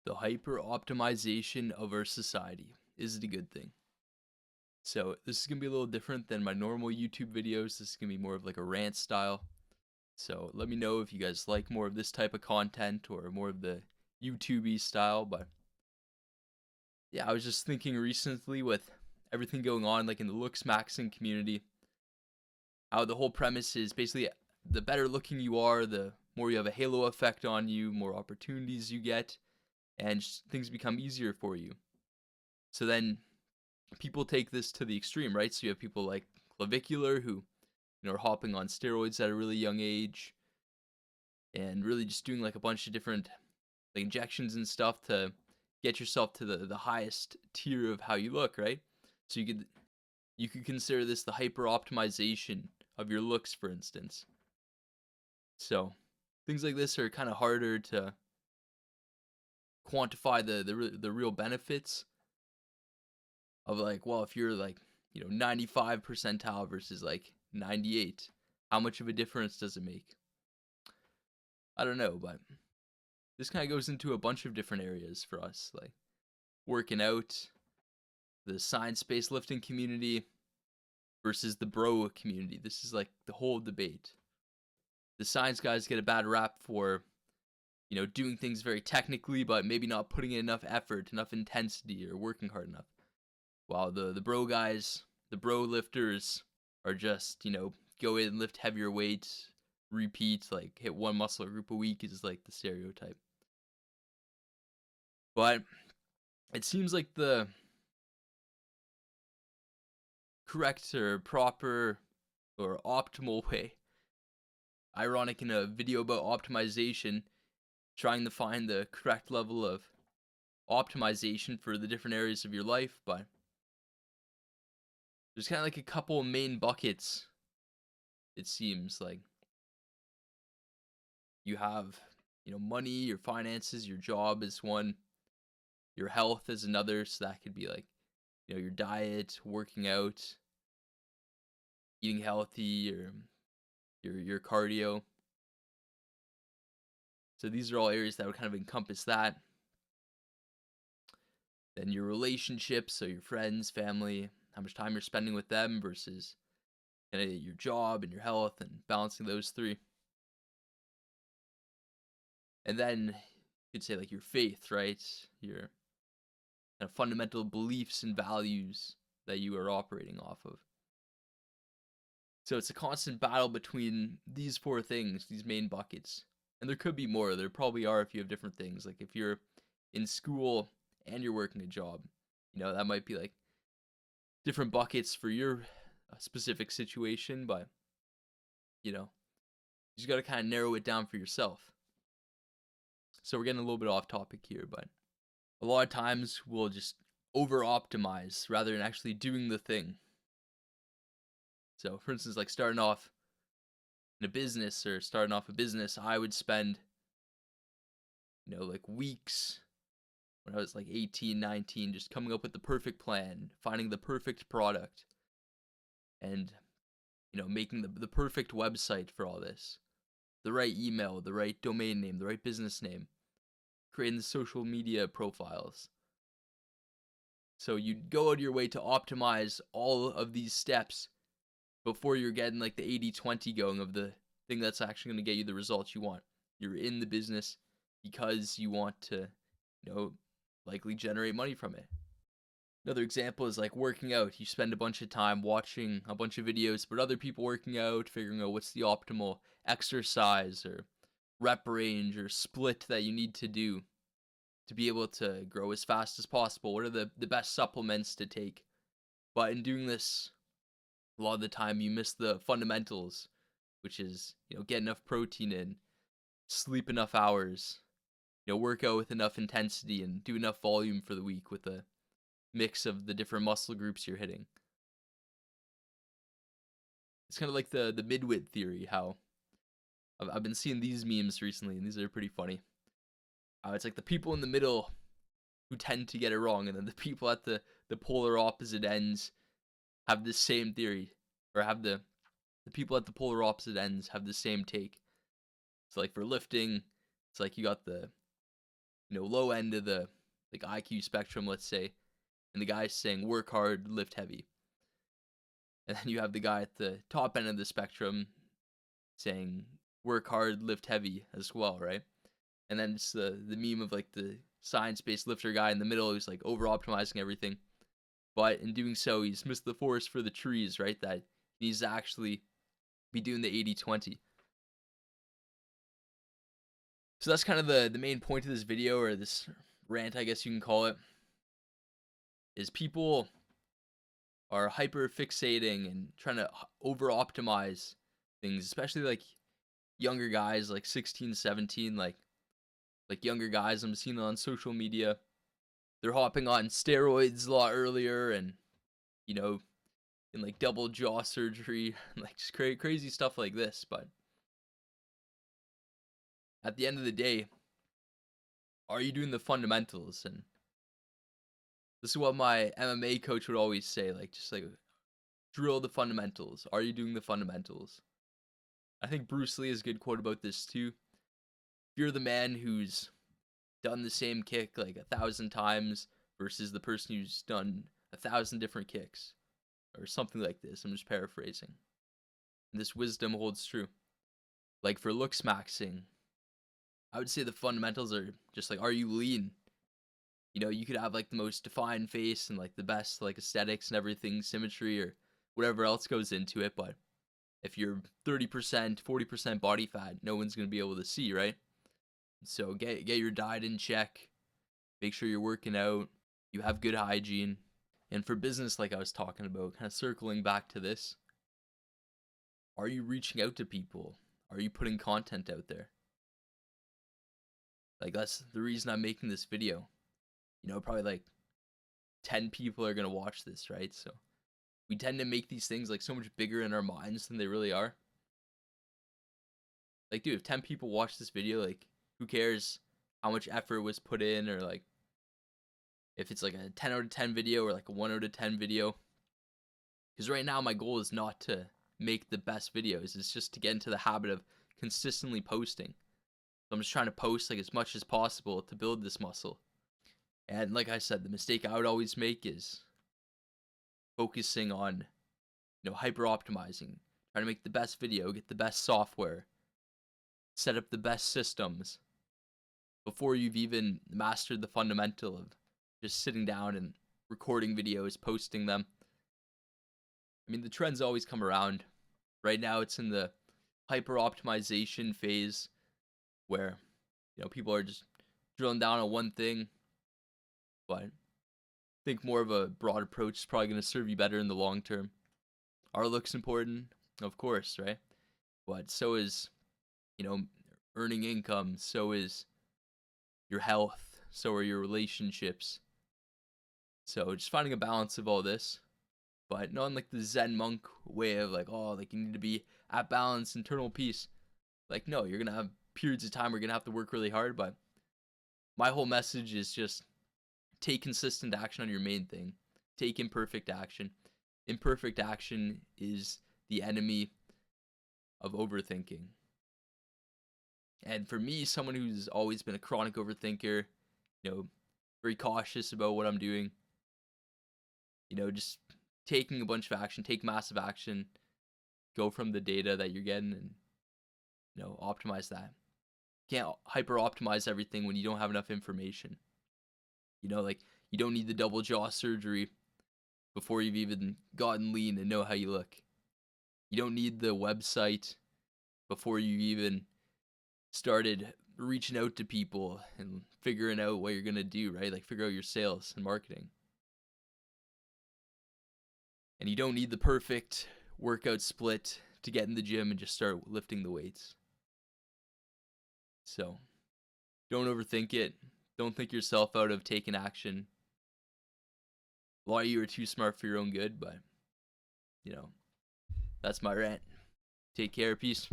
The hyper optimization of our society. Is it a good thing? So, this is going to be a little different than my normal YouTube videos. This is going to be more of like a rant style. So, let me know if you guys like more of this type of content or more of the YouTube style. But yeah, I was just thinking recently with everything going on, like in the looks maxing community, how the whole premise is basically the better looking you are, the more you have a halo effect on you, more opportunities you get, and things become easier for you. So then people take this to the extreme, right? So you have people like Clavicular who, are hopping on steroids at a really young age and really just doing like a bunch of different like injections and stuff to get yourself to the highest tier of how you look, right? So you could consider this the hyper optimization of your looks, for instance. So things like this are kind of harder to quantify the real benefits of, like, well, if you're like 95 percentile versus like 98, how much of a difference does it make? I don't know, but this kind of goes into a bunch of different areas for us, like working out, the science-based lifting community versus the bro community. This is like the whole debate. The science guys get a bad rap for doing things very technically, but maybe not putting in enough effort, enough intensity, or working hard enough. While the bro guys, the bro lifters, are just go in and lift heavier weights, repeat, like hit one muscle group a week is like the stereotype. But it seems like the correct or proper or optimal way, ironic in a video about optimization, trying to find the correct level of optimization for the different areas of your life, but there's kind of like a couple main buckets. It seems like you have money, your finances, your job is one, your health is another. So that could be like your diet, working out, eating healthy, or your cardio. So these are all areas that would kind of encompass that. Then your relationships, so your friends, family, how much time you're spending with them versus your job and your health, and balancing those three. And then you could say like your faith, right? Your kind of fundamental beliefs and values that you are operating off of. So it's a constant battle between these four things, these main buckets. And there could be more. There probably are if you have different things. Like if you're in school and you're working a job, that might be like different buckets for your specific situation. But, you just got to kind of narrow it down for yourself. So we're getting a little bit off topic here, but a lot of times we'll just over optimize rather than actually doing the thing. So for instance, like starting off in a business or starting off a business, I would spend, like weeks when I was like 18, 19, just coming up with the perfect plan, finding the perfect product, and, making the perfect website for all this. The right email, the right domain name, the right business name, creating the social media profiles. So you'd go out of your way to optimize all of these steps before you're getting like the 80-20 going of the thing that's actually going to get you the results you want. You're in the business because you want to, likely generate money from it. Another example is like working out. You spend a bunch of time watching a bunch of videos about other people working out, figuring out what's the optimal exercise or rep range or split that you need to do to be able to grow as fast as possible. What are the best supplements to take? But in doing this, a lot of the time you miss the fundamentals, which is, get enough protein in, sleep enough hours, work out with enough intensity and do enough volume for the week with a mix of the different muscle groups you're hitting. It's kind of like the midwit theory, how I've been seeing these memes recently, and these are pretty funny. It's like the people in the middle who tend to get it wrong, and then the people at the polar opposite ends have the same theory, or have the people at the polar opposite ends have the same take. So like for lifting, it's like you got the low end of the like IQ spectrum, let's say, and the guy's saying work hard, lift heavy. And then you have the guy at the top end of the spectrum saying work hard, lift heavy as well, right? And then it's the meme of like the science-based lifter guy in the middle who's like over optimizing everything. But in doing so, he's missed the forest for the trees, right? That he needs to actually be doing the 80-20. So that's kind of the main point of this video, or this rant, I guess you can call it, is people are hyper fixating and trying to over optimize things, especially like younger guys, like 16, 17, like younger guys I'm seeing on social media. They're hopping on steroids a lot earlier, and in like double jaw surgery, like just crazy stuff like this. But at the end of the day, are you doing the fundamentals? And this is what my MMA coach would always say, like just like drill the fundamentals. Are you doing the fundamentals? I think Bruce Lee has a good quote about this too. If you're the man who's done the same kick like 1,000 times versus the person who's done 1,000 different kicks, or something like this, I'm just paraphrasing, and this wisdom holds true. Like for looks maxing, I would say the fundamentals are just like, are you lean? You could have like the most defined face and like the best like aesthetics and everything, symmetry or whatever else goes into it, but if you're 30%, 40% body fat, no one's going to be able to see, right? So get your diet in check. Make sure you're working out. You have good hygiene. And for business, like I was talking about, kind of circling back to this, are you reaching out to people? Are you putting content out there? Like that's the reason I'm making this video. Probably like 10 people are going to watch this, right? So we tend to make these things like so much bigger in our minds than they really are. Like, dude, if 10 people watch this video, like, who cares how much effort was put in, or like if it's like a 10 out of 10 video or like a 1 out of 10 video. Because right now my goal is not to make the best videos. It's just to get into the habit of consistently posting. So I'm just trying to post like as much as possible to build this muscle. And like I said, the mistake I would always make is focusing on, hyper optimizing, trying to make the best video, get the best software, set up the best systems before you've even mastered the fundamental of just sitting down and recording videos, posting them. I mean, the trends always come around. Right now it's in the hyper optimization phase where, people are just drilling down on one thing. But I think more of a broad approach is probably going to serve you better in the long term. Are looks important? Of course, right? But so is, earning income. So is your health. So are your relationships. So just finding a balance of all this. But not in like the Zen monk way of like, oh, like you need to be at balance, internal peace. Like, no, you're going to have periods of time where you're going to have to work really hard. But my whole message is just take consistent action on your main thing. Take imperfect action. Imperfect action is the enemy of overthinking. And for me, someone who's always been a chronic overthinker, very cautious about what I'm doing, just taking a bunch of action, take massive action, go from the data that you're getting and, optimize that. You can't hyper optimize everything when you don't have enough information. Like you don't need the double jaw surgery before you've even gotten lean and know how you look. You don't need the website before you even started reaching out to people and figuring out what you're going to do, right? Like figure out your sales and marketing. And you don't need the perfect workout split to get in the gym and just start lifting the weights. So don't overthink it. Don't think yourself out of taking action. A lot of you are too smart for your own good, but, that's my rant. Take care. Peace.